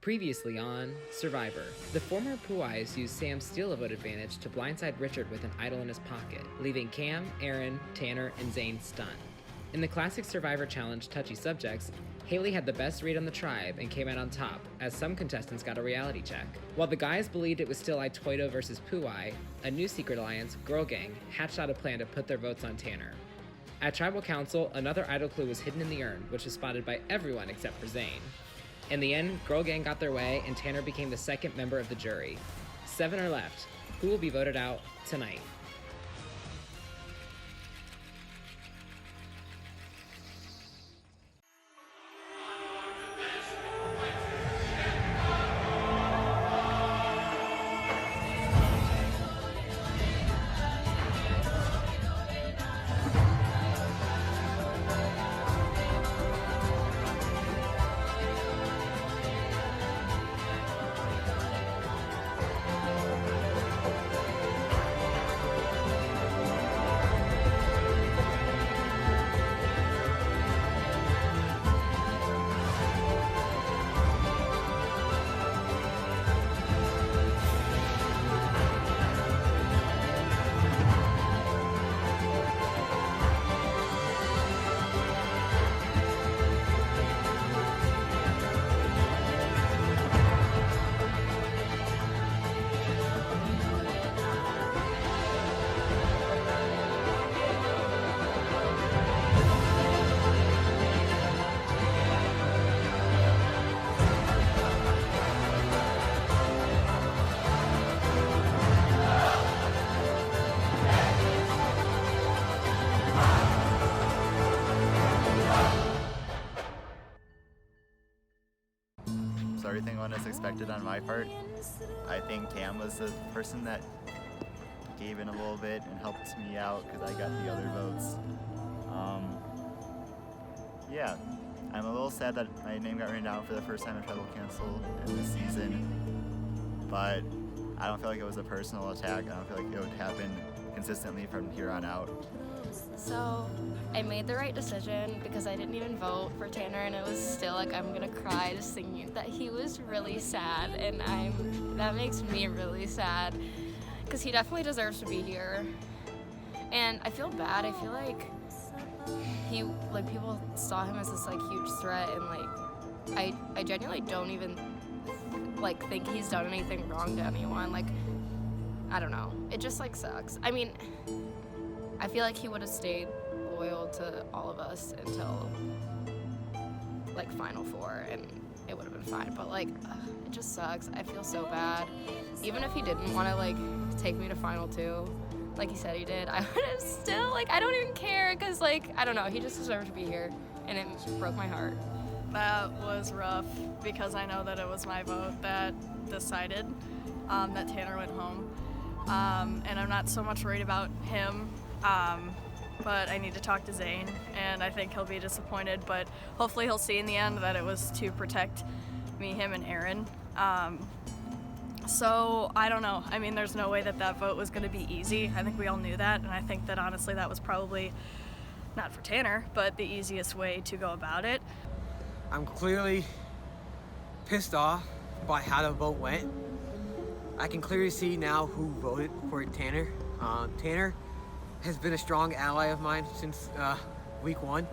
Previously on Survivor. The former Puais used Sam's steal-a-vote advantage to blindside Richard with an idol in his pocket, leaving Cam, Aaron, Tanner, and Zane stunned. In the classic Survivor Challenge Touchy Subjects, Haley had the best read on the tribe and came out on top, as some contestants got a reality check. While the guys believed it was still Itoito versus Puai, a new secret alliance, Girl Gang, hatched out a plan to put their votes on Tanner. At Tribal Council, another idol clue was hidden in the urn, which was spotted by everyone except for Zane. In the end, Girl Gang got their way, and Tanner became the second member of the jury. 7 are left. Who will be voted out tonight? So everything went as expected on my part. I think Cam was the person that gave in a little bit and helped me out because I got the other votes. Yeah, I'm a little sad that my name got written down for the first time in Tribal Council in this season, but I don't feel like it was a personal attack. I don't feel like it would happen consistently from here on out. So I made the right decision because I didn't even vote for Tanner, and it was still like I'm gonna cry just thinking that he was really sad, and that makes me really sad because he definitely deserves to be here. And I feel bad. I feel like people saw him as this huge threat, and I genuinely don't even think he's done anything wrong to anyone. I don't know. It just sucks. I mean, I feel like he would have stayed loyal to all of us until Final Four, and it would have been fine. But it just sucks. I feel so bad. Even if he didn't want to take me to Final Two, like he said he did, I would have still I don't even care because I don't know. He just deserved to be here, and it broke my heart. That was rough because I know that it was my vote that decided that Tanner went home, and I'm not so much worried about him. But I need to talk to Zane, and I think he'll be disappointed, but hopefully he'll see in the end that it was to protect me, him, and Aaron. So I don't know. I mean, there's no way that vote was going to be easy. I think we all knew that, and I think that honestly that was probably, not for Tanner, but the easiest way to go about it. I'm clearly pissed off by how the vote went. I can clearly see now who voted for Tanner. Tanner has been a strong ally of mine since week 1.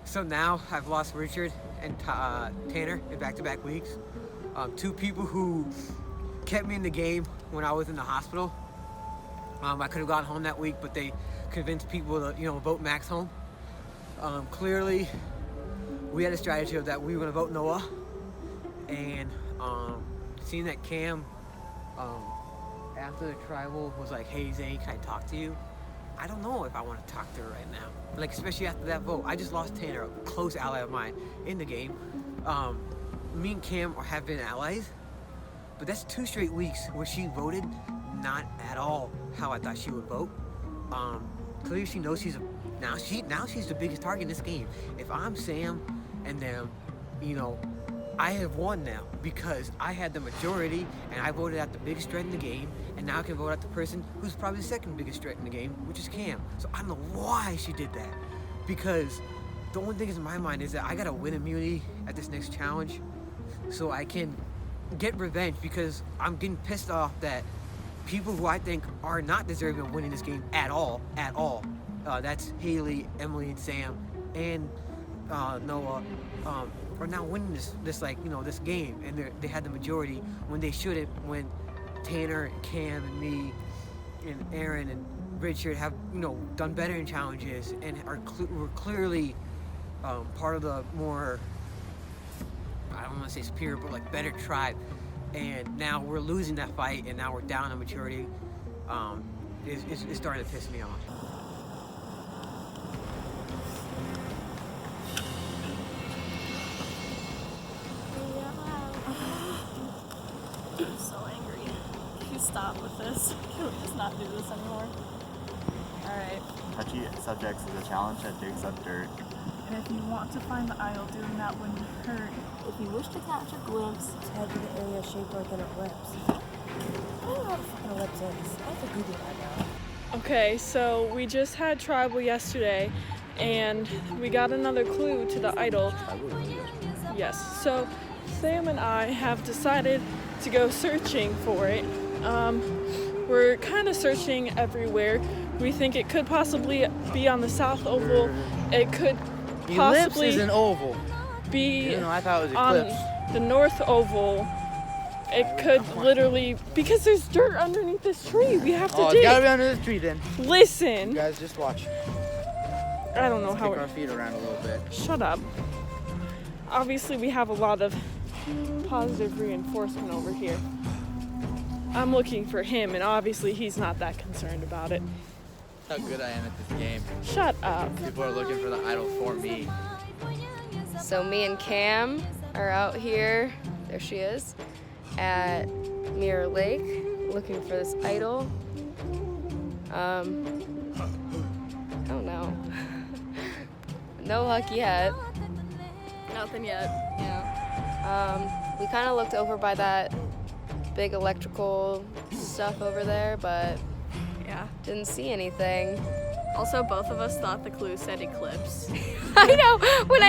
So now I've lost Richard and Tanner in back-to-back weeks. 2 people who kept me in the game when I was in the hospital. I could have gone home that week, but they convinced people to vote Max home. Clearly, we had a strategy of that we were going to vote Noah, and seeing that Cam after the tribal was like, "Hey Zane, can I talk to you?" I don't know if I want to talk to her right now. Especially after that vote. I just lost Tanner, a close ally of mine in the game. Me and Cam have been allies, but that's 2 straight weeks where she voted not at all how I thought she would vote. Clearly she knows now she's the biggest target in this game. If I'm Sam and them, I have won now because I had the majority and I voted out the biggest threat in the game, and now I can vote out the person who's probably the second biggest threat in the game, which is Cam. So I don't know why she did that, because the only thing is in my mind is that I gotta win immunity at this next challenge so I can get revenge, because I'm getting pissed off that people who I think are not deserving of winning this game at all, that's Haley, Emily, and Sam, and Noah, are now winning this game, and they had the majority when they shouldn't. When Tanner, Cam, and me, and Aaron and Richard have done better in challenges and were clearly part of the more, I don't want to say superior, but like better tribe. And now we're losing that fight, and now we're down in maturity. It's starting to piss me off. I'm so angry. Can you stop with this? Can we just not do this anymore? Alright. Touchy subjects is a challenge that digs up dirt. And if you want to find the idol, doing that wouldn't hurt. If you wish to catch a glimpse, head to the area shaped like an ellipse. I don't know what a fucking ellipse is. I have to Google that now. Okay, so we just had tribal yesterday, and we got another clue to the idol. Yes, so Sam and I have decided to go searching for it. We're kind of searching everywhere. We think it could possibly be on the South Oval. It could possibly is an oval. Be I thought it was on eclipse. the North Oval. It could literally, because there's dirt underneath this tree. We have to Oh, dig. it's gotta be under the tree then. Listen. You guys just watch. I don't know how Kick our feet around a little bit. Shut up. Obviously, we have a lot of positive reinforcement over here. I'm looking for him, and obviously he's not that concerned about it. How good I am at this game. Shut up. People are looking for the idol for me. So me and Cam are out here, there she is, at Mirror Lake, looking for this idol. I don't know. No luck yet. Nothing yet. Yeah. We kind of looked over by that big electrical stuff over there, but Yeah. didn't see anything. Also, both of us thought the clue said eclipse. I know. When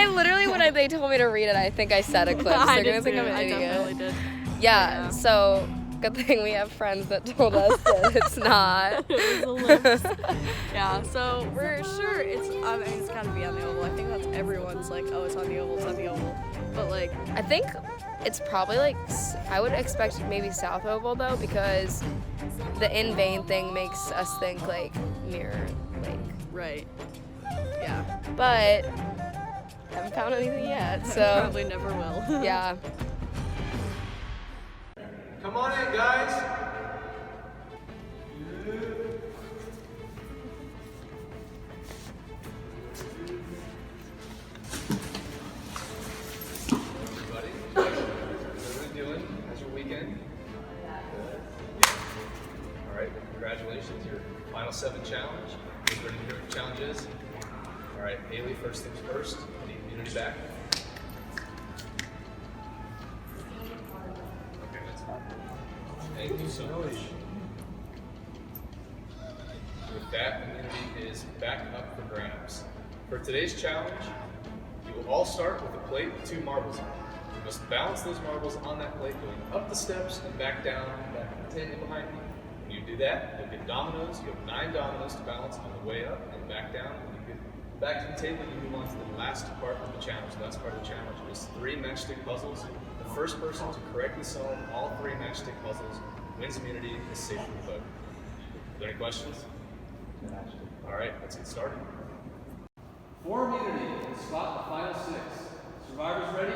they told me to read it, I think I said eclipse. I They're gonna did think too. I'm an I idiot. definitely did. Yeah. So good thing we have friends that told us that it's not. It was ellipse. Yeah, so we're sure it's gotta be on the oval. I think that's everyone's like, oh, it's on the oval, it's on the oval. But like, I think it's probably like, I would expect maybe South Oval though, because the in vain thing makes us think like Mirror Lake. right. Yeah. But haven't found anything yet, so Probably never will. yeah. Come on in, guys. Everybody, how's everybody doing? How's your weekend? Good. Yeah. All right, congratulations. Your final 7 challenge. You ready to hear what the challenge is? All right, Haley, first things first. I need immunity back. Okay, that's fine. Thank you so much. With that, immunity is back up for grabs. For today's challenge, you will all start with a plate with 2 marbles on it. You must balance those marbles on that plate going up the steps and back down, back to the table behind you. When you do that, you'll get dominoes. You have 9 dominoes to balance on the way up and back down. When you get back to the table, you move on to the last part of the challenge. The last part of the challenge is 3 matchstick puzzles. The first person to correctly solve all 3 matchstick puzzles wins immunity and is safe from the vote. Are there any questions? All right, let's get started. For immunity, spot the final 6. Survivors ready?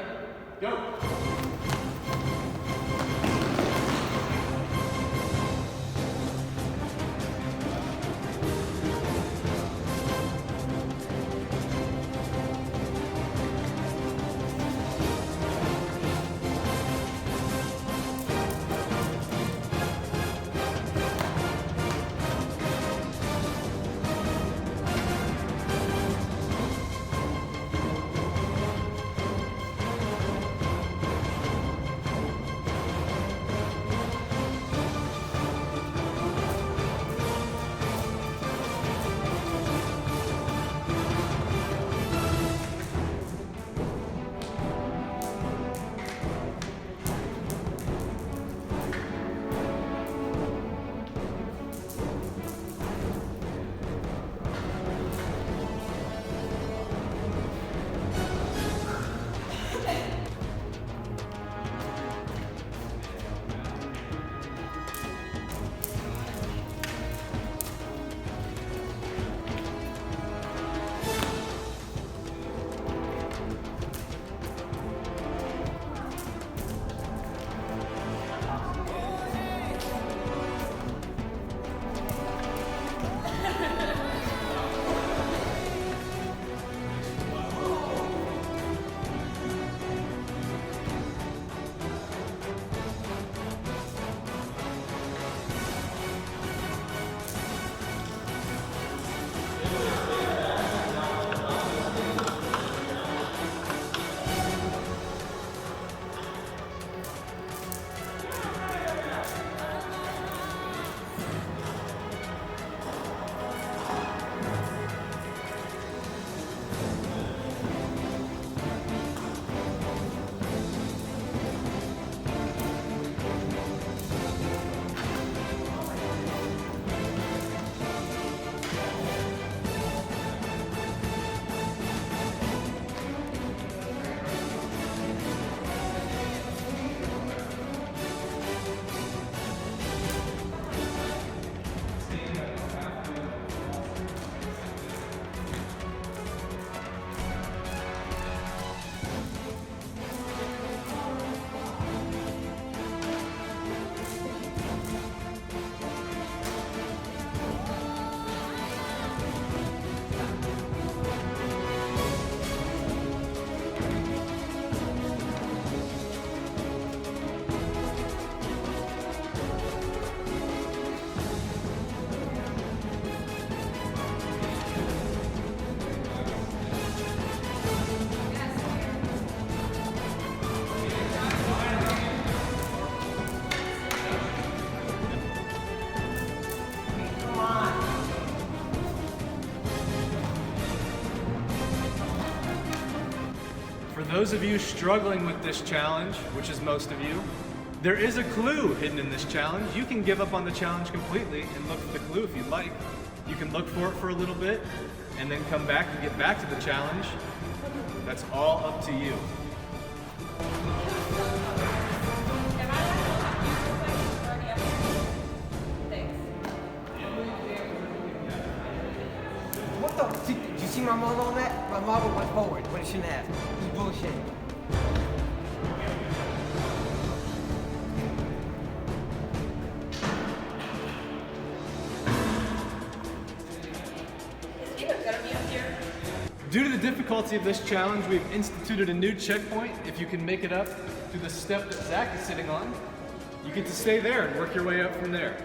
Go! those of you struggling with this challenge, which is most of you, there is a clue hidden in this challenge. You can give up on the challenge completely and look for the clue if you'd like. You can look for it for a little bit and then come back and get back to the challenge. That's all up to you. What the? Did you see my marble on that? My marble went forward when it shouldn't have. It's bullshit. Due to the difficulty of this challenge, we've instituted a new checkpoint. If you can make it up to the step that Zach is sitting on, you get to stay there and work your way up from there.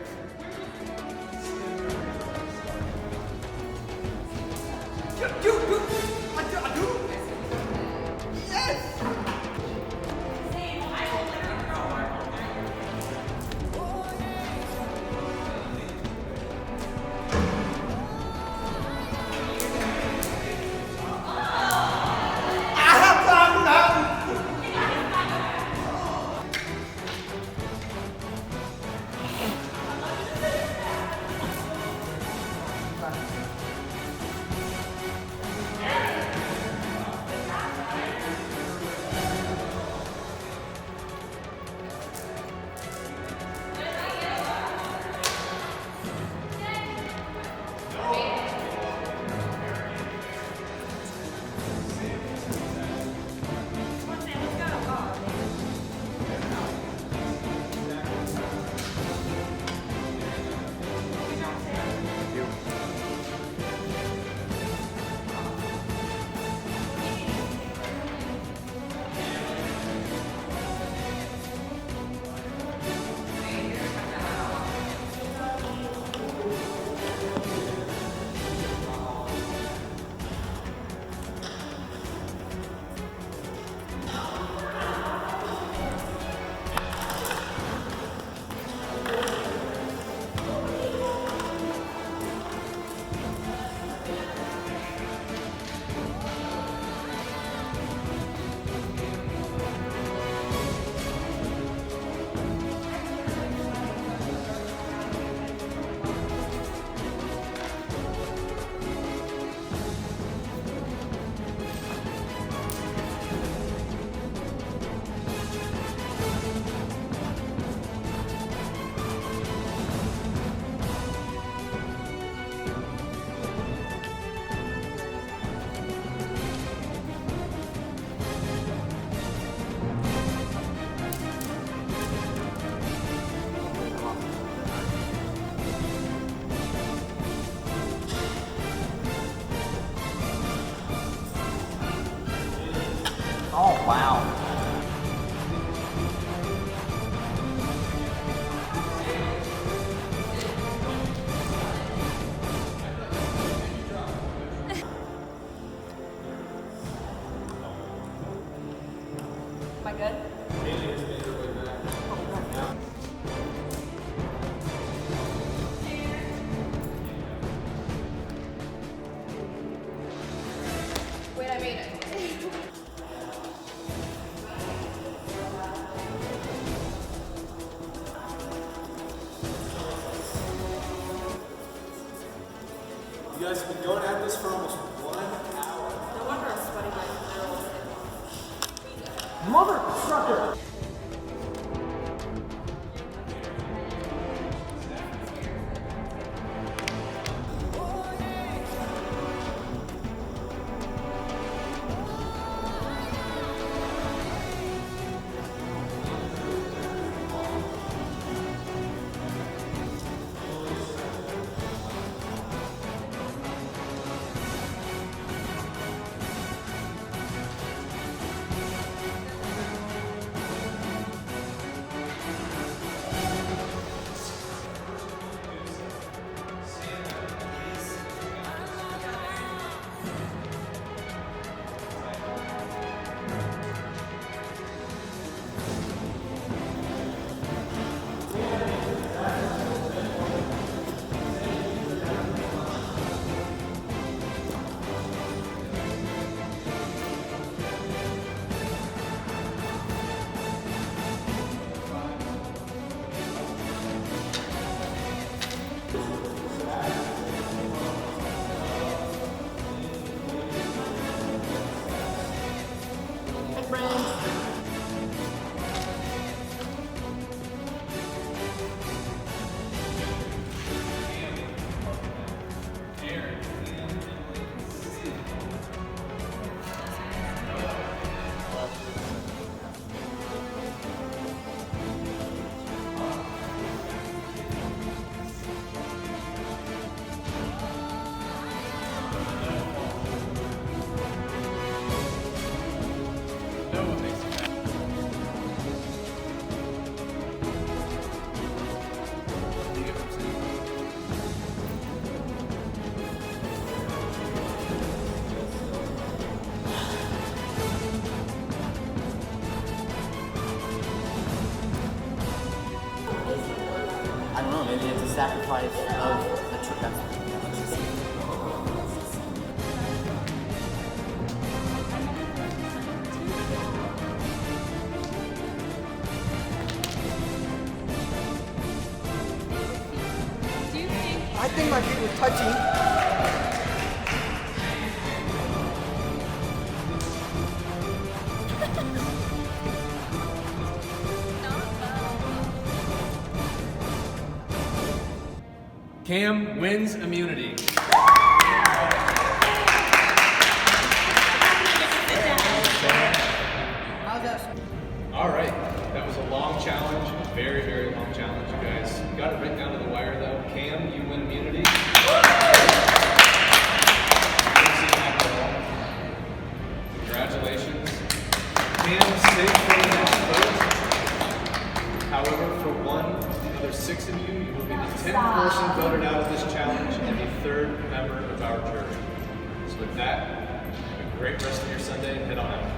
Oh, wow. Am I good? Wait, I made it. You guys have been going at this for almost 1 hour. No wonder I'm sweating like a girl. Mother sucker! and it's a sacrifice of the true. I think my feet were touching. Cam wins immunity. All right, that was a long challenge, a very, very long challenge, you guys. Got it right down to the wire though. Cam, you win immunity. Congratulations. Cam, safe for the next vote. However, for one of the other 6 of you, you will be the 10th person voted out of this challenge and the 3rd member of our jury. So with that, have a great rest of your Sunday and head on out.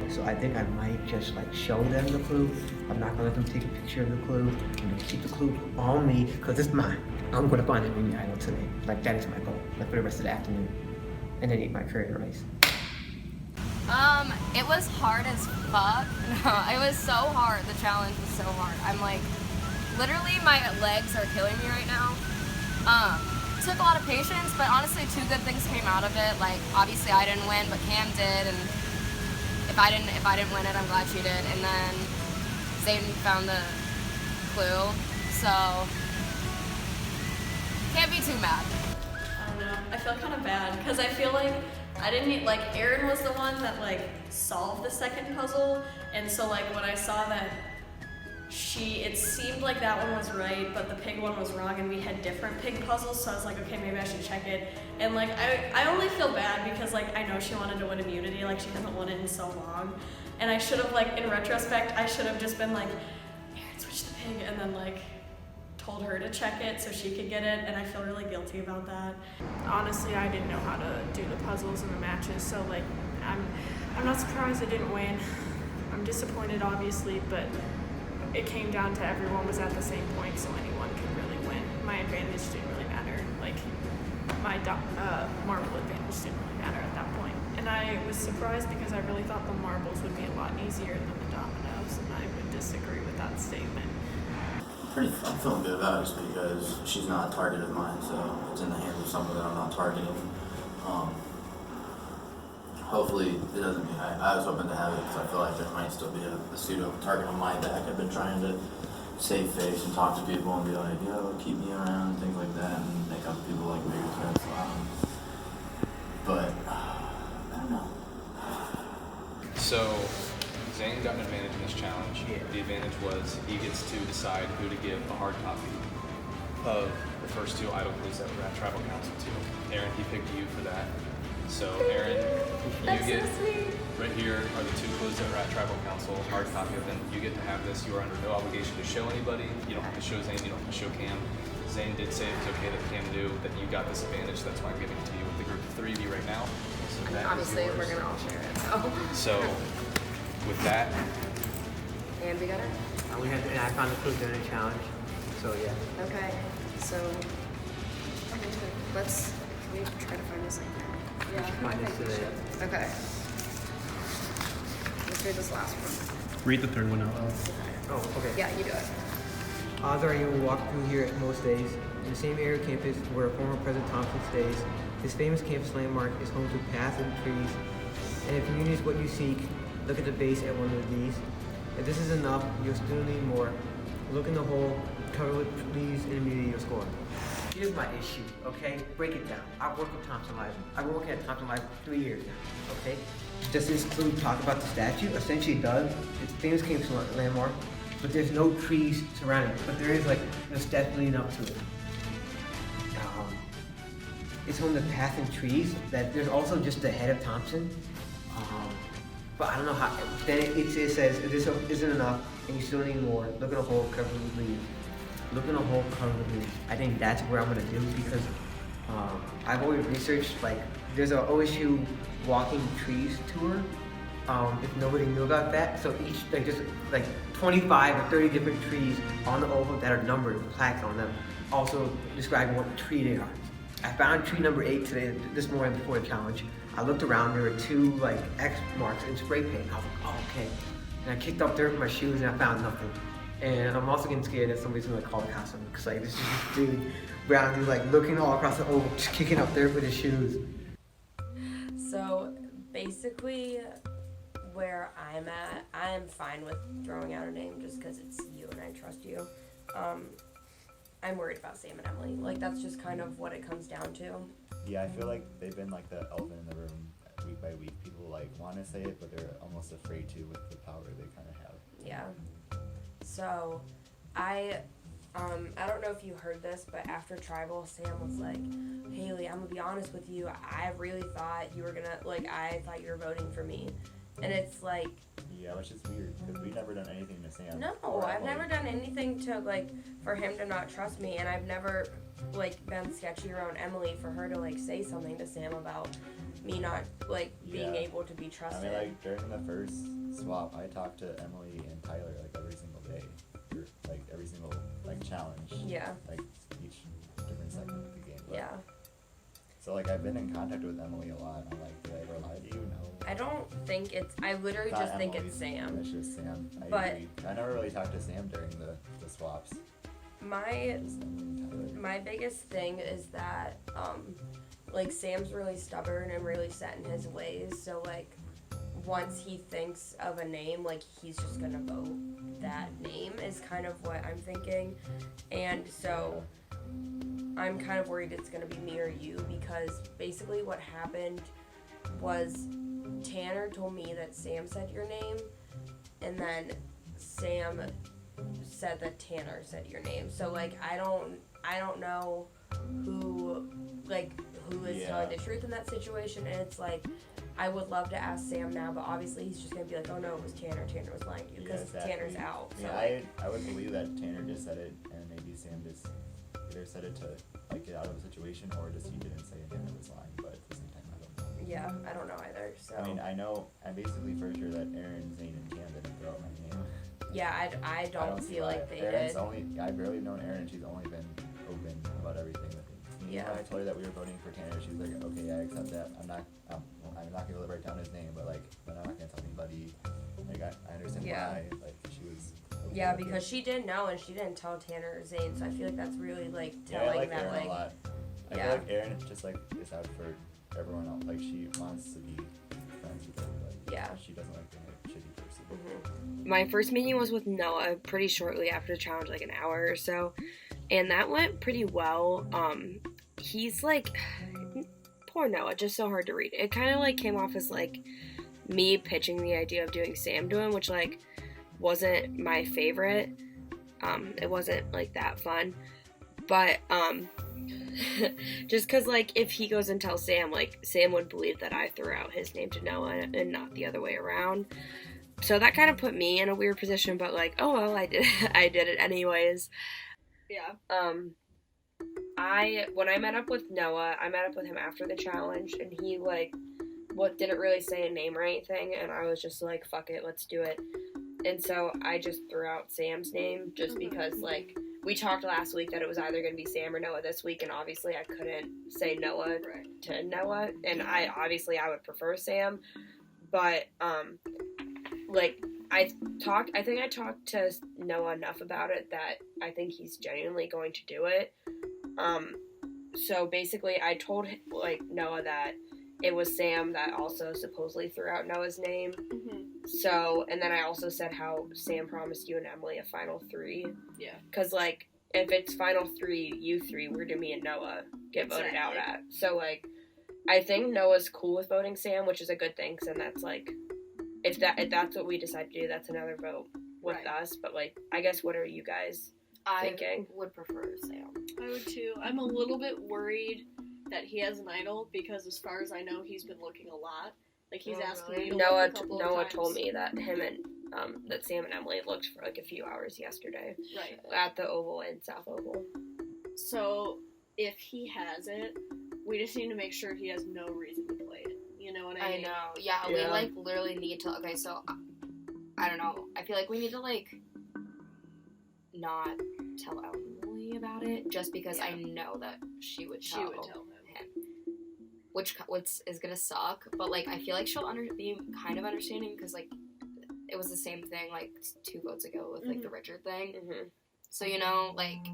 So I think I might just like show them the clue. I'm not gonna let them take a picture of the clue. I'm gonna keep the clue on me because it's mine. I'm gonna find it in the idol today. Like that is my goal. Like for the rest of the afternoon. And then eat my curry rice. It was hard as fuck. No, it was so hard. The challenge was so hard. I'm like, literally my legs are killing me right now. Took a lot of patience, but honestly 2 good things came out of it. Like obviously I didn't win, but Cam did, and if I didn't win it, I'm glad she did. And then Zayden found the clue, so can't be too mad. I don't know. I feel kind of bad because I feel like I didn't need, like Aaron was the one that like solved the second puzzle, and so like when I saw that it seemed like that one was right, but the pig one was wrong, and we had different pig puzzles, so I was like, okay, maybe I should check it. And like I only feel bad because like I know she wanted to win immunity, like she hasn't won it in so long, and I should have, like in retrospect, I should have just been like, Aaron, switch the pig, and then like told her to check it so she could get it, and I feel really guilty about that. Honestly, I didn't know how to do the puzzles and the matches, so like I'm not surprised I didn't win. I'm disappointed obviously, but it came down to everyone was at the same point, so anyone could really win. My advantage didn't really matter. Like my marble advantage didn't really matter at that point. And I was surprised because I really thought the marbles would be a lot easier than the dominoes, and I would disagree with that statement. I'm feeling good about it just because she's not a target of mine, so it's in the hands of someone that I'm not targeting. Hopefully it doesn't mean, I was hoping to have it because I feel like there might still be a pseudo target on my back. I've been trying to save face and talk to people and be like, yo, keep me around, and things like that, and make other people like bigger threats. But I don't know. So Zane got an advantage in this challenge. Yeah. The advantage was he gets to decide who to give a hard copy of the first 2 idol clues that were at Tribal Council to. Aaron, he picked you for that. So Aaron, you get, right here are the 2 clues that were at Tribal Council, hard copy of them. You get to have this. You are under no obligation to show anybody. You don't have to show Zane, you don't have to show Cam. Zane did say it's okay that Cam knew that you got this advantage, so that's why I'm giving it to you with the group of 3 of you right now. So I mean, that obviously is yours. we're gonna all share it, So with that, and we got it? And I found the clue during the challenge, so yeah. Okay, so let's, can we try to find this like Yeah, find this today. Okay. Let's read this last one. Read the 3rd one out loud. Oh, okay. Yeah, you do it. Odds are you will walk through here most days. In the same area campus where former President Thompson stays, this famous campus landmark is home to paths and trees. And if immunity is what you seek, look at the base at one of these. If this is enough, you'll still need more. Look in the hole, cover with leaves, and immunity you'll score. Here's my issue, okay? Break it down. I've worked with Thompson Live. I've been working at Thompson Live 3 years now, okay? Does this clue talk about the statue? Essentially it does. It's a famous campus landmark, but there's no trees surrounding it. But there is like no steps leading up to it. It's home to path and trees. That there's also just the head of Thompson. But I don't know how. Then it says if this isn't enough and you still need more, look in a hole covered with leaves. Look in a hole covered with leaves. I think that's where I'm gonna do because I've always researched like there's a OSU walking trees tour if nobody knew about that. So each, like, just like 25 or 30 different trees on the oval that are numbered with plaques on them, also describing what tree they are. I found tree number 8 today, this morning before the challenge. I looked around, there were 2 like X marks in spray paint. I was like, oh, okay. And I kicked up dirt with my shoes and I found nothing. And I'm also getting scared that somebody's gonna call the cops on me, because like this is this dude, brown dude, like looking all across the oval, just kicking up dirt with his shoes. So basically, where I'm at, I'm fine with throwing out a name just because it's you and I trust you. I'm worried about Sam and Emily. Like, that's just kind of what it comes down to. Yeah, I feel like they've been like the elephant in the room week by week. People like want to say it, but they're almost afraid to with the power they kind of have. Yeah. So, I don't know if you heard this, but after Tribal, Sam was like, Haley, I'm gonna be honest with you, I really thought you were gonna, like, I thought you were voting for me. And it's like... Yeah, which is weird, because we've never done anything to Sam. No, I've never done anything to, like, for him to not trust me, and I've never, like, been sketchy around Emily for her to, like, say something to Sam about me not, like, being able to be trusted. I mean, like, during the first swap, I talked to Emily and Tyler, like, every single day. Or, like, every single, like, challenge. Yeah. Like, each different segment of the game. But, yeah. So, like, I've been in contact with Emily a lot. I'm like, did I ever lie to you? No. I don't think it's, I literally just think it's Sam. It's just Sam. But I never really talked to Sam during the swaps. My biggest thing is that, like, Sam's really stubborn and really set in his ways, so, like, once he thinks of a name, like, he's just gonna vote that name is kind of what I'm thinking. And so I'm kind of worried it's gonna be me or you, because basically what happened was Tanner told me that Sam said your name, and then Sam said that Tanner said your name. So, like, I don't know who is telling the truth in that situation, and it's like, I would love to ask Sam now, but obviously he's just gonna be like, oh no, it was Tanner was lying to you, because Tanner's out. So I would believe that Tanner just said it, and maybe Sam just either said it to, like, get out of the situation, or just he didn't say it and Tanner was lying, but at the same time, I don't know. Yeah, I don't know either, so. I mean, I'm basically for sure that Aaron, Zane, and Cam didn't throw out my name. Yeah, I don't feel like they Aaron's did. I've barely known Erin, and she's only been open about everything with me. Yeah. When I told her that we were voting for Tanner, she's like, okay, I accept that. I'm not gonna write down his name, but, like, I'm not gonna tell anybody. Like, I understand why. Like, she was. Okay, yeah, because she didn't know, and she didn't tell Tanner or Zane, so I feel like that's really, like, telling I like that, Erin like. a lot. I feel like Erin just, like, is out for everyone else. Like, she wants to be friends with everybody. Yeah. She doesn't like being a shitty person. Mm-hmm. My first meeting was with Noah pretty shortly after the challenge, like an hour or so, and that went pretty well. He's like, poor Noah, just so hard to read. It kind of like came off as like me pitching the idea of doing Sam to him, which like wasn't my favorite. It wasn't like that fun, but just because like if he goes and tells Sam, like Sam would believe that I threw out his name to Noah and not the other way around. So that kind of put me in a weird position, but like, oh well, I did it anyways. Yeah. When I met up with Noah, I met up with him after the challenge, and he like didn't really say a name or anything, and I was just like, fuck it, let's do it. And so I just threw out Sam's name just because like we talked last week that it was either going to be Sam or Noah this week, and obviously I couldn't say Noah to Noah, and I would prefer Sam, but like I think I talked to Noah enough about it that I think he's genuinely going to do it. So basically I told like Noah that it was Sam that also supposedly threw out Noah's name. Mm-hmm. So, and then I also said how Sam promised you and Emily a final 3. Yeah. Cause like, if it's final 3, you 3, where do me and Noah get voted out at? So like, I think Noah's cool with voting Sam, which is a good thing, cause then that's like, if that's what we decide to do, that's another vote with us. But like, I guess what are you guys thinking? I would prefer Sam. I would too. I'm a little bit worried that he has an idol, because as far as I know, he's been looking a lot. Like, he's asking me to look a couple of Noah times. told me that him and that Sam and Emily looked for like a few hours yesterday. Right. At the Oval and South Oval. So if he has it, we just need to make sure he has no reason to play it. You know what I I mean? know. Yeah, we like literally need to. Okay, so I don't know. I feel like we need to like not tell Emily about it, just because I know that she would tell him. Which is gonna suck, but like I feel like she'll be kind of understanding, because like it was the same thing like 2 votes ago with like the Richard thing. So you know, like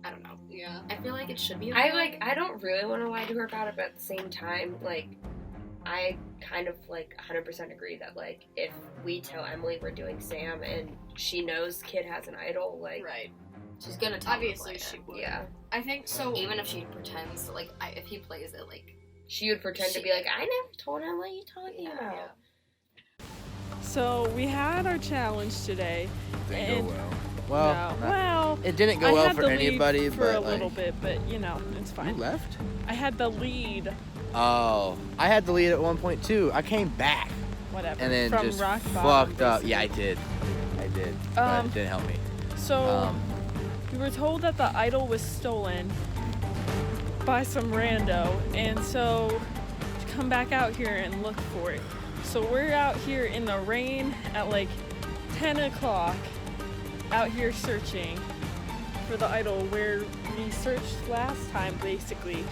I don't know. Yeah. I feel like it should be okay. I don't really want to lie to her about it, but at the same time, like I kind of like 100% agree that like if we tell Emily we're doing Sam and she knows Kid has an idol, like she's gonna tell Obviously him to play she it. would. Yeah. I think so. Even if she pretends to, like, if he plays it, like she would pretend to be like, I never told him what you talking about. Yeah. So we had our challenge today. Didn't go well. Well, No, well, it didn't go I well had for the lead anybody, for but a like, little bit, but you know, it's fine. You left? I had the lead. Oh, I had the lead at 1.2. I came back. Whatever. And then From just rock bottom, fucked up. basically. Yeah, I did. But it didn't help me. So we were told that the idol was stolen by some rando, and so to come back out here and look for it. So we're out here in the rain at like 10 o'clock, out here searching for the idol where we searched last time, basically,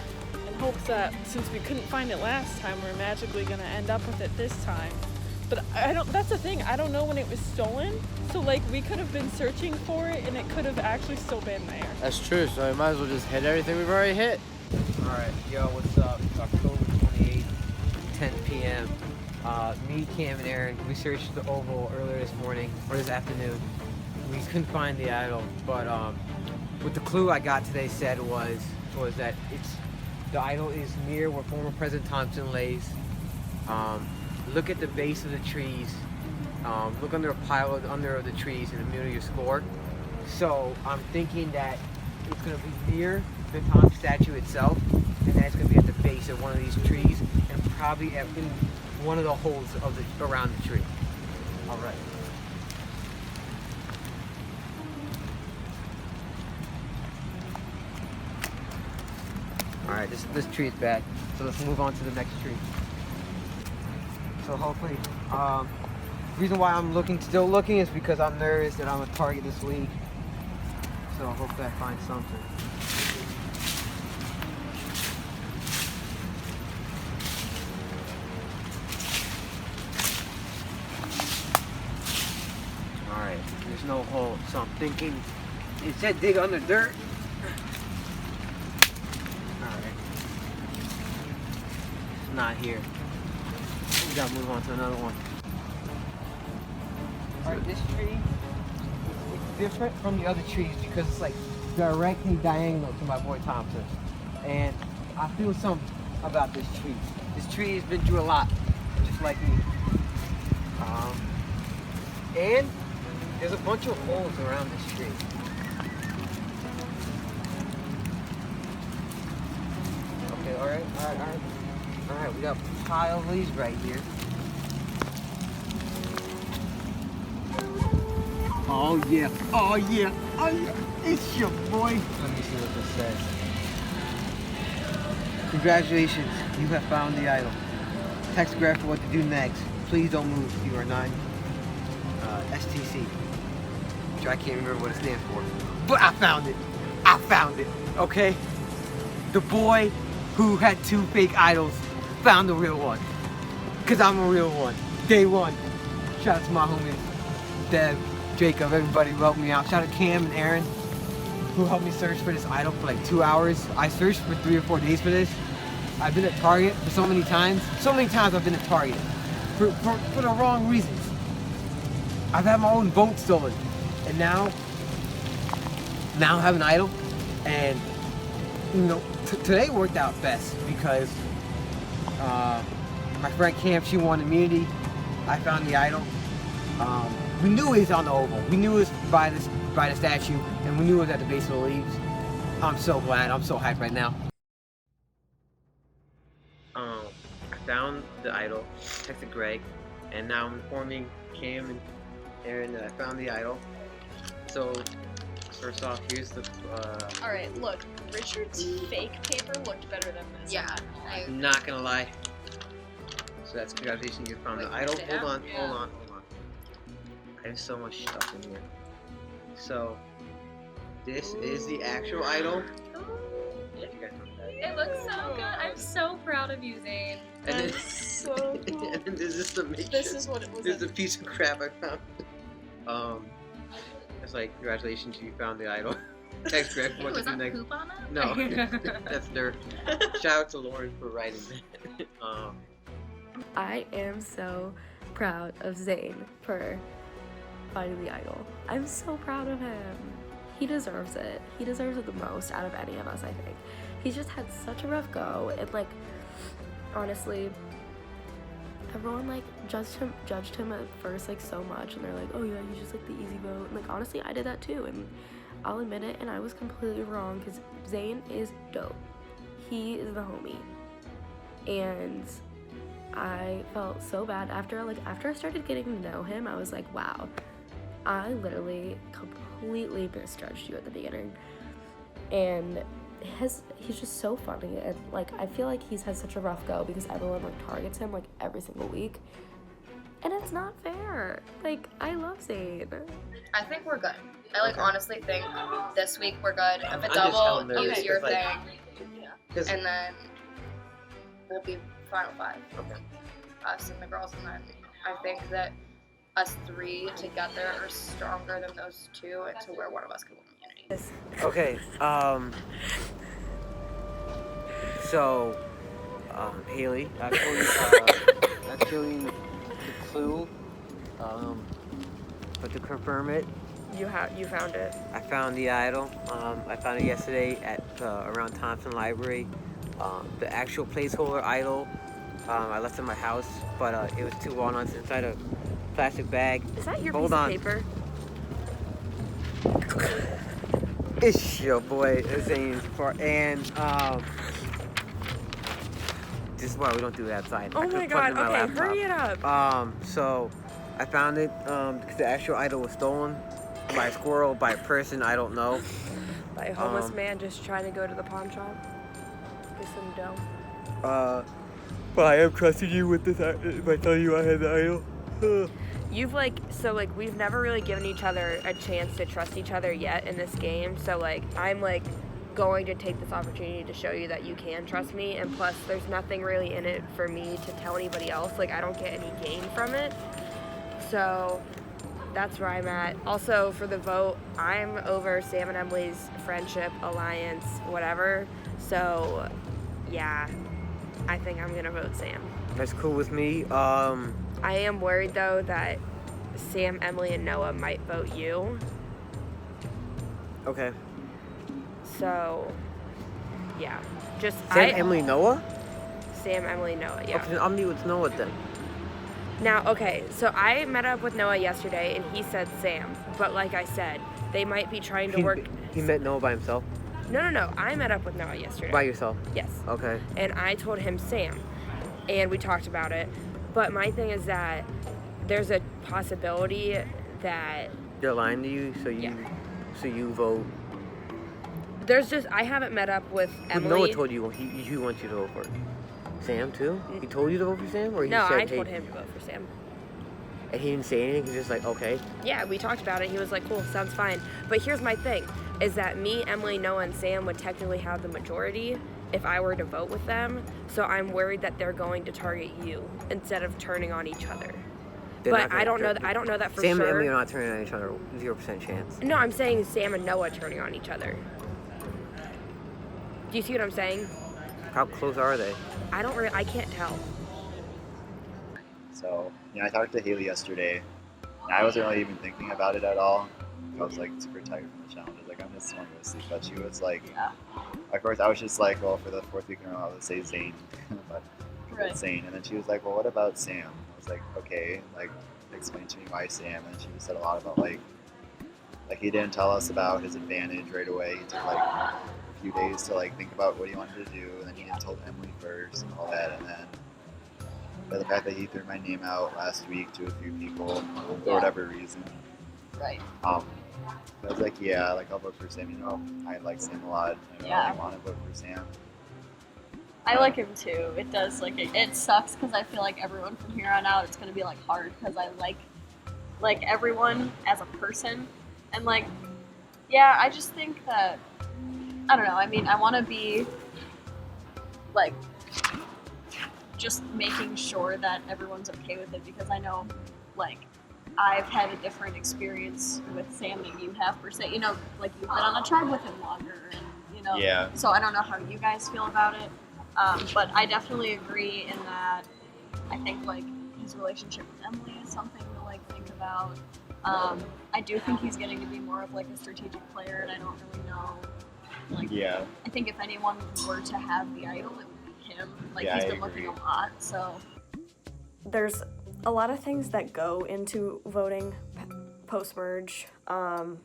in hopes that since we couldn't find it last time, we're magically gonna end up with it this time. But that's the thing, I don't know when it was stolen, so like we could have been searching for it and it could have actually still been there. That's true, so we might as well just hit everything we've already hit. Alright, yo, what's up? It's October 28th, 10 p.m. Me, Cam, and Aaron, we searched the Oval earlier this morning, or this afternoon. We couldn't find the idol, but what the clue I got today said was that the idol is near where former President Thompson lays. Look at the base of the trees. Look under a pile under the trees in the middle of your score. So I'm thinking that it's going to be near the Thompson statue itself, and that it's going to be at the base of one of these trees, and probably in one of the holes of around the tree. All right. All right, this tree is bad, so let's move on to the next tree. So hopefully, the reason why I'm still looking is because I'm nervous that I'm a target this week. So hopefully I find something. Alright, there's no hole, so I'm thinking, it said dig under dirt. Alright. It's not here. We gotta move on to another one. Alright, this tree is different from the other trees because it's like directly diagonal to my boy Thompson. And I feel something about this tree. This tree has been through a lot, just like me. And there's a bunch of holes around this tree. Okay, alright, we got a pile of leaves right here. Oh yeah, oh yeah, oh yeah, it's your boy. Let me see what this says. Congratulations, you have found the idol. Text graph for what to do next. Please don't move, you are not STC. Which I can't remember what it stands for. But I found it, okay? The boy who had 2 fake idols found the real one. Cause I'm a real one, day one. Shout out to my homies, Deb, Jacob, everybody who helped me out. Shout out to Cam and Aaron, who helped me search for this idol for like 2 hours. I searched for 3 or 4 days for this. I've been at Target for so many times. So many times I've been at Target for the wrong reasons. I've had my own boat stolen, and now I have an idol, and you know today worked out best because my friend Cam, she won immunity. I found the idol. We knew it was on the Oval. We knew it was by the statue, and we knew it was at the base of the leaves. I'm so glad. I'm so hyped right now. I found the idol, texted Greg, and now I'm informing Cam and Aaron that I found the idol. So, first off, here's the. Alright, look, Richard's fake paper looked better than this. Yeah. I'm not gonna lie. So that's congratulations, you found the idol. Hold on. I have so much stuff in here. So, this is the actual idol. It looks so good. I'm so proud of you, Zane. And then, so cool. and then this is the matrix. This is what it was. This is a piece of crap I found. It's like, congratulations, you found the idol. Text Greg, what's Was the that next? poop on it? No, that's dirt. Shout out to Lauren for writing that. I am so proud of Zane for finding the idol. I'm so proud of him. He deserves it. He deserves it the most out of any of us, I think. He's just had such a rough go, and like, honestly, everyone like judged him at first like so much, and they're like, oh yeah, he's just like the easy vote. And like, honestly, I did that too, and I'll admit it, and I was completely wrong, because Zane is dope. He is the homie. And I felt so bad after I started getting to know him. I was like, wow, I literally completely misjudged you at the beginning. And he's just so funny, and like, I feel like he's had such a rough go because everyone like targets him like every single week. And it's not fair. Like, I love Zane. I think we're good. I like honestly think this week we're good. If a I'm double, just use your like, thing, and then we'll be final five. Okay. Us and the girls, and then I think that us three together are stronger than those two, and to where one of us can win immunity. Okay, so, Haley, actually, the clue, but to confirm it, You found it. I found the idol. I found it yesterday at around Thompson Library. The actual placeholder idol, I left in my house, but it was 2 walnuts inside a plastic bag. Is that your Hold piece on. of paper? It's your boy Zane's part, and this is why we don't do it outside. Oh my god, okay, hurry it up. So I found it because the actual idol was stolen by a squirrel, by a person, I don't know. By a homeless man just trying to go to the pawn shop. Get some dough. But I am trusting you with this if I tell you I had the idol. You've we've never really given each other a chance to trust each other yet in this game. So like, I'm like going to take this opportunity to show you that you can trust me. And plus, there's nothing really in it for me to tell anybody else. Like, I don't get any gain from it. So that's where I'm at. Also, for the vote, I'm over Sam and Emily's friendship, alliance, whatever. So yeah, I think I'm gonna vote Sam. That's cool with me. I am worried though that Sam, Emily, and Noah might vote you. Okay. So yeah, just Sam, Emily, Noah? Sam, Emily, Noah, yeah. Okay, then I'll meet with Noah then. Now, okay, so I met up with Noah yesterday, and he said Sam. But like I said, they might be trying to work. He met Noah by himself? No. I met up with Noah yesterday. By yourself? Yes. Okay. And I told him Sam, and we talked about it. But my thing is that there's a possibility that They're lying to you, so you vote. there's just, I haven't met up with Emily. Noah told you he wants you to vote for Sam too? He told you to vote for Sam, or he No, said, I told him to vote for Sam. And he didn't say anything. He's just like, okay. Yeah, we talked about it. He was like, cool, sounds fine. But here's my thing, is that me, Emily, Noah, and Sam would technically have the majority if I were to vote with them. So I'm worried that they're going to target you instead of turning on each other. But I don't know that for Sam sure. and Emily are not turning on each other. 0% chance. No, I'm saying Sam and Noah turning on each other. Do you see what I'm saying? How close are they? I can't tell. So, I talked to Haley yesterday, and I wasn't really even thinking about it at all. I was like super tired from the challenge. I was like, I'm just want to go to sleep. But she was like, of course, I was just like, well, for the 4th week in a row, I would say Zane. But it's Zane. And then she was like, well, what about Sam? I was like, okay, like, explain to me why Sam. And she said a lot about like he didn't tell us about his advantage right away. He took like a few days to like think about what he wanted to do, and then he told Emily first and all that, and then but the fact that he threw my name out last week to a few people for whatever reason. Right. I was like, yeah, like I'll vote for Sam. I like Sam a lot. I really want to vote for Sam. I like him too. It does, like, it sucks because I feel like everyone from here on out, it's going to be, like, hard because I like everyone as a person. And, like, yeah, I just think that, I don't know, I mean, I want to be, like, just making sure that everyone's okay with it because I know, like, I've had a different experience with Sam than you have, per se. You know, like, you've been on a tribe with him longer, and, you know, Yeah. So I don't know how you guys feel about it. But I definitely agree in that I think, like, his relationship with Emily is something to, like, think about. I do think he's getting to be more of, like, a strategic player, and I don't really know, like, Yeah. I think if anyone were to have the idol, it would be him. Like, Yeah, he's I been looking agree. a lot, so. There's a lot of things that go into voting post-merge, and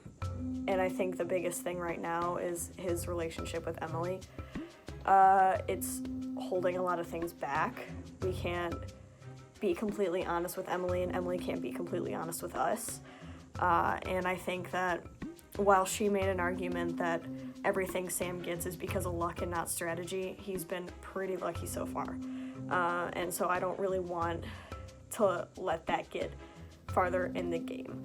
I think the biggest thing right now is his relationship with Emily. It's holding a lot of things back. We can't be completely honest with Emily, and Emily can't be completely honest with us. And I think that while she made an argument that everything Sam gets is because of luck and not strategy, he's been pretty lucky so far. And so I don't really want to let that get farther in the game.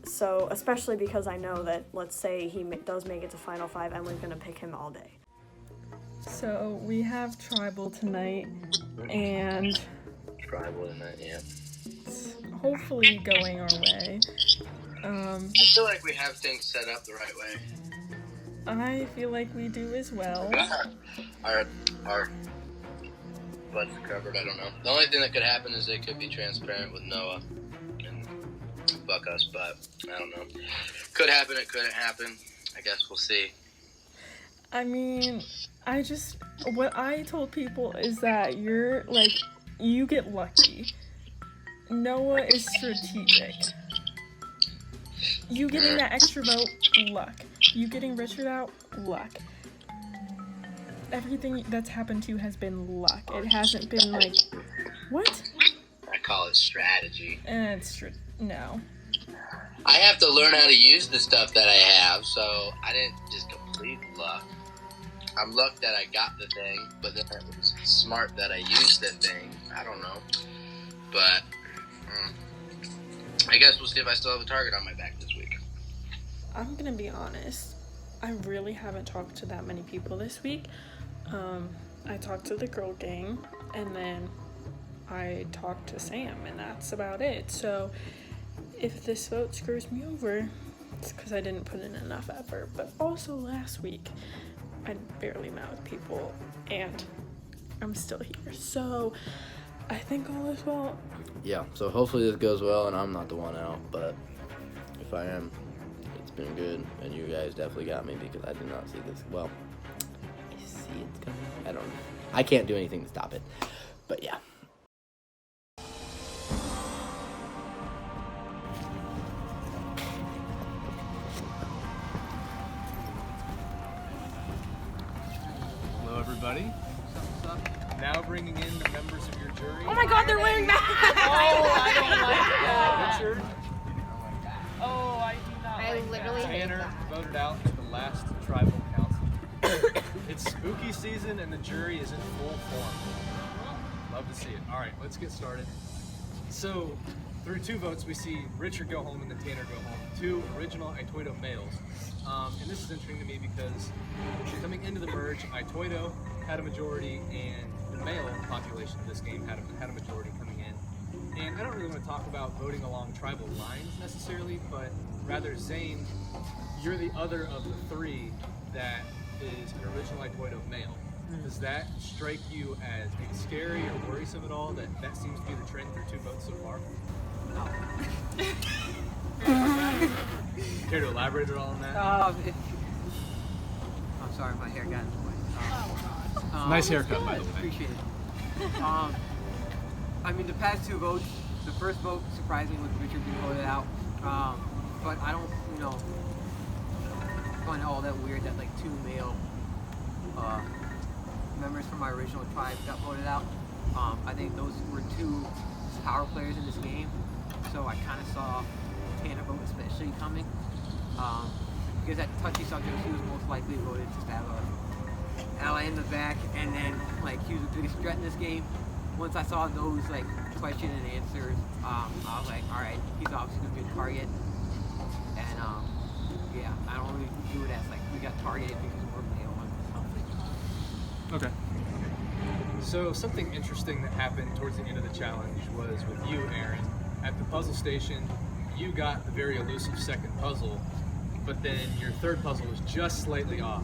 So, especially because I know that, let's say he does make it to Final 5, Emily's going to pick him all day. So we have tribal tonight, and Tribal tonight, yeah. it's hopefully going our way. I feel like we have things set up the right way. I feel like we do as well. Our butts are covered, I don't know. The only thing that could happen is they could be transparent with Noah and fuck us, but I don't know. Could happen, it couldn't happen. I guess we'll see. I mean, what I told people is that you're, like, you get lucky. Noah is strategic. You getting that extra vote, luck. You getting Richard out, luck. Everything that's happened to you has been luck. It hasn't been like, what? I call it strategy. No. I have to learn how to use the stuff that I have, so I didn't just complete luck. I'm luck that I got the thing, but then it was smart that I used the thing. I don't know. But I guess we'll see if I still have a target on my back this week. I'm gonna be honest. I really haven't talked to that many people this week. I talked to the girl gang, and then I talked to Sam, and that's about it. So if this vote screws me over, it's because I didn't put in enough effort. But also last week, I barely met with people, and I'm still here. So I think all is well. Yeah, so hopefully this goes well and I'm not the one out, but if I am, it's been good, and you guys definitely got me because I did not see this. Well, I see it's coming. I don't know. I can't do anything to stop it, but yeah. Hello, everybody. Now bringing in the members of your jury. Oh my God, they're wearing masks! Oh, I don't like that. Richard. Oh, I do not I literally hate Tanner that. voted out at the last tribal council. It's spooky season and the jury is in full form. Love to see it. All right, let's get started. So, through 2 votes, we see Richard go home and then Tanner go home. 2 original Itoido males. And this is interesting to me because coming into the merge, Itoido had a majority and the male population of this game had a majority coming in. And I don't really want to talk about voting along tribal lines necessarily, but rather Zane, you're the other of the 3 that is an original Itoido male. Does that strike you as maybe scary or worrisome at all? That seems to be the trend through 2 votes so far? Care to elaborate at all on that? I'm sorry, my hair got in the way. Nice haircut, by the way. Appreciate it. I mean, the past 2 votes, the first vote, surprisingly, was Richard being voted out. But I don't, find it all that weird that, like, 2 male members from my original tribe got voted out. I think those were 2 power players in this game. So I kind of saw Tanner vote especially coming. Because that touchy subject, he was most likely voted just to ally in the back, and then like he was the biggest threat in this game. Once I saw those like question and answers, I was like, all right, he's obviously gonna be a target. And yeah, I don't really view it as like we got targeted because we're playing on something. Okay. So something interesting that happened towards the end of the challenge was with you, Aaron. At the puzzle station, you got the very elusive second puzzle, but then your third puzzle was just slightly off.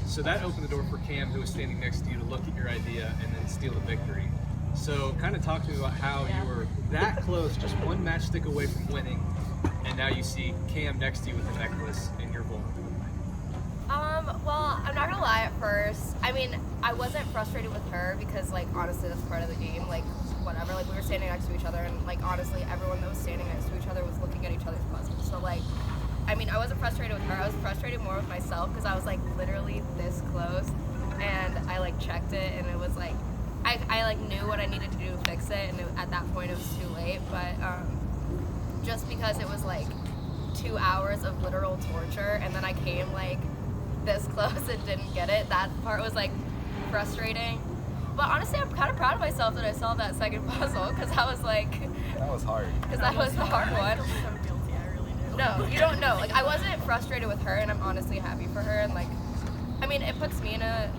So that opened the door for Cam, who was standing next to you, to look at your idea and then steal the victory. So kind of talk to me about how you were that close, just one matchstick away from winning, and now you see Cam next to you with the necklace and you're vulnerable. Well, I'm not gonna lie, at first, I mean, I wasn't frustrated with her because, like, honestly, that's part of the game, like, whatever, like, we were standing next to each other, and, like, honestly, everyone that was standing next to each other was looking at each other's puzzles, so, like, I mean, I wasn't frustrated with her, I was frustrated more with myself, because I was, like, literally this close, and I, like, checked it, and it was, like, I like, knew what I needed to do to fix it, and at that point, it was too late, but, just because it was, like, 2 hours of literal torture, and then I came, like, this close and didn't get it, that part was, like, frustrating. But honestly, I'm kind of proud of myself that I solved that second puzzle, because I was, like... That was hard. Because that was the hard one. I feel so guilty, I really do. No, you don't know. Like, I wasn't frustrated with her, and I'm honestly happy for her, and, like, I mean, it puts me in a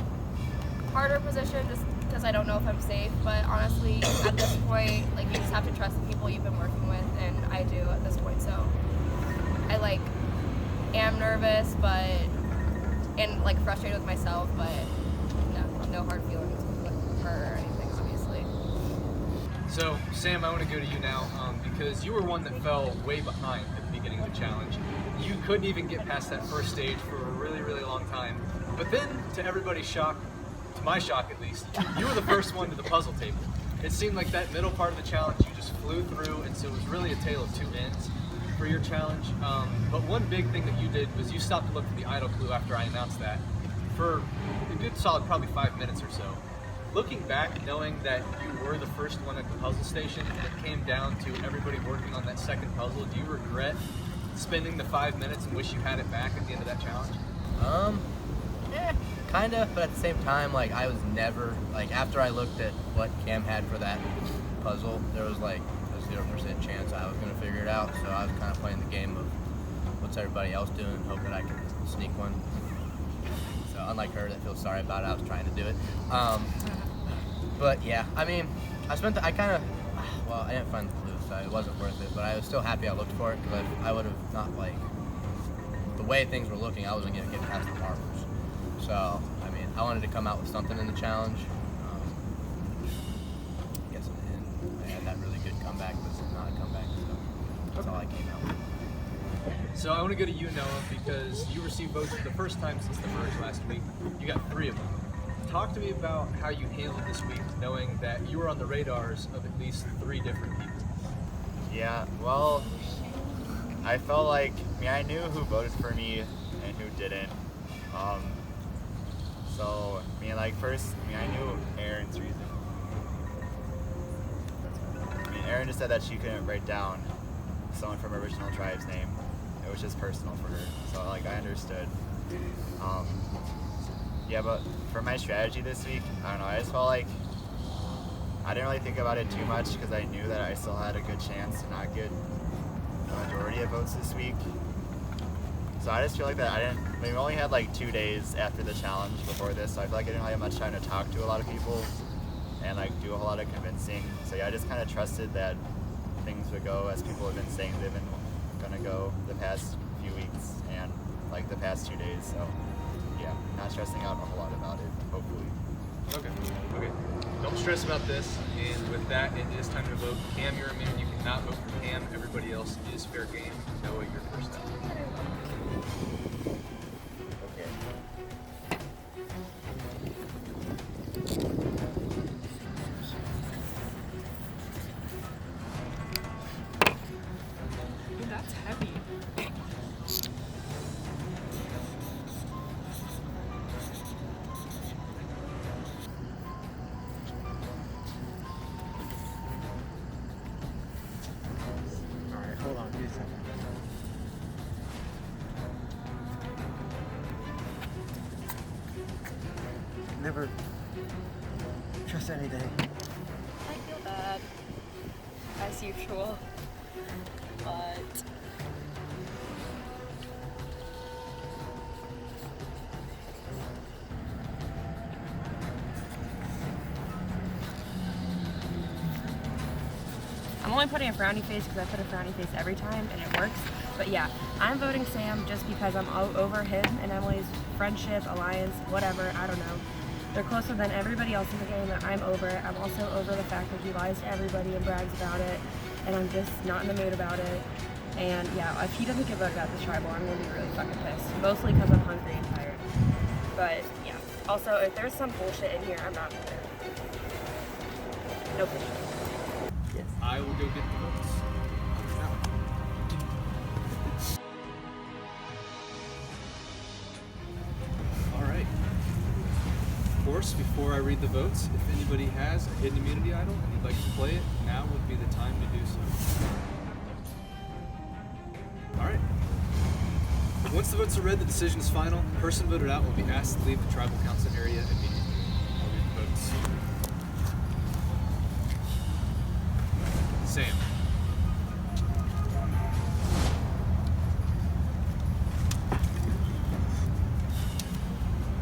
harder position just because I don't know if I'm safe, but honestly, at this point, like, you just have to trust the people you've been working with, and I do at this point, so I, like, am nervous, but, and, like, frustrated with myself, but no hard feelings with her or anything, obviously. So, Sam, I want to go to you now, because you were one that fell way behind at the beginning of the challenge. You couldn't even get past that first stage for a really, really long time. But then, to everybody's shock, to my shock at least, you were the first one to the puzzle table. It seemed like that middle part of the challenge you just flew through, and so it was really a tale of two ends for your challenge. But one big thing that you did was you stopped to look for the idle clue after I announced that for a good solid probably 5 minutes or so. Looking back, knowing that you were the first one at the puzzle station and it came down to everybody working on that second puzzle, do you regret spending the 5 minutes and wish you had it back at the end of that challenge? Kinda, but at the same time, like, I was never, like, after I looked at what Cam had for that puzzle, there was like a 0% chance I was gonna figure it out, so I was kind of playing the game of what's everybody else doing and hope that I can sneak one. So unlike her that feels sorry about it, I was trying to do it. But yeah, I mean, I didn't find the clue, so it wasn't worth it, but I was still happy I looked for it, because I would have not, like, the way things were looking, I wasn't gonna get past the marbles. So, I mean, I wanted to come out with something in the challenge. I guess I had that really good comeback, but it's not a comeback, so that's all I came out with. So I want to go to you, Noah, because you received votes for the first time since the merge last week. You got 3 of them. Talk to me about how you handled this week, knowing that you were on the radars of at least 3 different people. Yeah, well, I felt like, I knew who voted for me and who didn't. So, I knew Aaron's reason. Aaron just said that she couldn't write down someone from original tribe's name. It was just personal for her. So, like, I understood. Yeah, but for my strategy this week, I don't know, I just felt like I didn't really think about it too much because I knew that I still had a good chance to not get the majority of votes this week. So I just feel like that we only had like 2 days after the challenge before this, so I feel like I didn't really have much time to talk to a lot of people and like do a whole lot of convincing. So yeah, I just kind of trusted that things would go as people have been saying they've been gonna go the past few weeks and like the past 2 days. So yeah, not stressing out a whole lot about it, hopefully. Okay. Don't stress about this. And with that, it is time to vote. Cam, you're a man. You cannot vote for Cam. Everybody else is fair game. Noah, you're first up. Dude, that's heavy. Alright, hold on, give me a second. never trust anything. I feel bad, as usual, but I'm only putting a frowny face because I put a frowny face every time and it works. But yeah, I'm voting Sam just because I'm over him and Emily's friendship, alliance, whatever, I don't know. They're closer than everybody else in the game that I'm over. I'm also over the fact that he lies to everybody and brags about it, and I'm just not in the mood about it. And yeah, if he doesn't get voted out this tribal, I'm gonna be really fucking pissed. Mostly because I'm hungry and tired. But yeah, also if there's some bullshit in here, I'm not there. No bullshit. Yes. I will go get the votes. All right. Of course, before I read the votes, if anybody has a hidden immunity idol and you'd like to play it, now would be the time to do so. All right. Once the votes are read, the decision is final. The person voted out will be asked to leave the tribal council area immediately. I'll read the votes. Sam.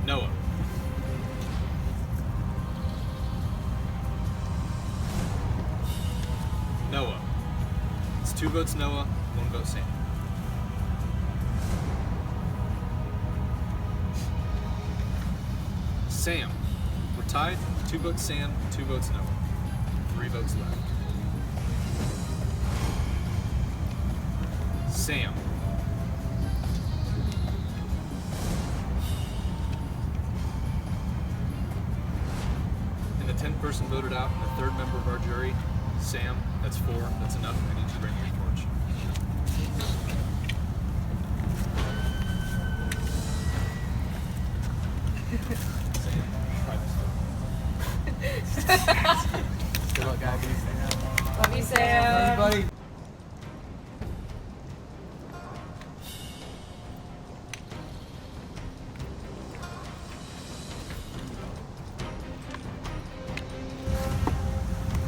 Noah. Noah. It's 2 votes Noah, 1 vote Sam. Sam. We're tied. 2 votes Sam, 2 votes Noah. 3 votes left. Sam. And the 10th person voted out, and the 3rd member of our jury, Sam. That's 4. That's enough. I need you to bring your torch. Good luck, guys. love you, Sam. Buddy.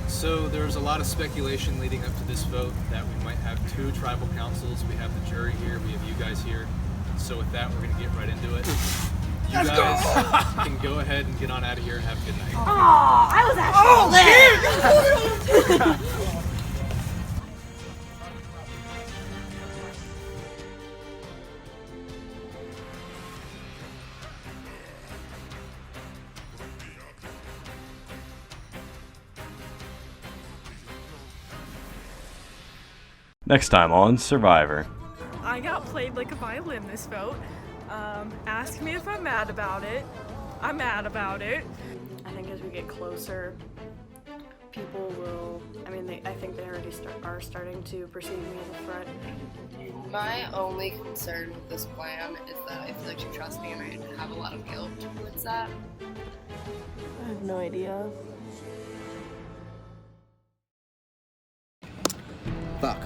So there's a lot of speculation leading up to this vote that we might have 2 tribal councils. We have the jury here, we have you guys here. So with that, we're gonna get right into it. You guys can go ahead and get on out of here and have a good night. Oh, I was actually there. Next time on Survivor. I got played like a violin this vote. Ask me if I'm mad about it. I'm mad about it. I think as we get closer, people will, I think they already are starting to perceive me as a threat. My only concern with this plan is that I feel like she trusts me and I have a lot of guilt towards that. I have no idea. Fuck.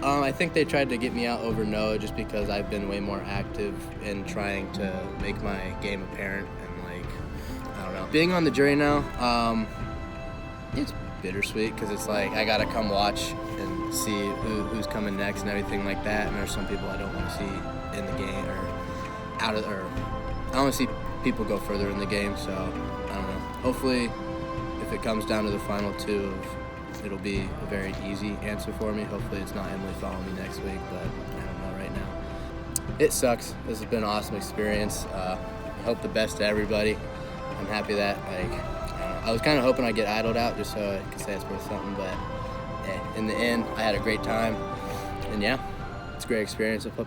I think they tried to get me out over Noah just because I've been way more active in trying to make my game apparent and I don't know. Being on the jury now, it's bittersweet because it's like I gotta come watch and see who's coming next and everything like that. And there's some people I don't want to see in the game or I don't want to see people go further in the game. So I don't know. Hopefully, if it comes down to the final 2, it'll be a very easy answer for me. Hopefully it's not Emily following me next week, but I don't know right now. It sucks. This has been an awesome experience. I hope the best to everybody. I'm happy that I was kind of hoping I'd get idled out just so I could say it's worth something, but in the end, I had a great time. And yeah, it's a great experience. I hope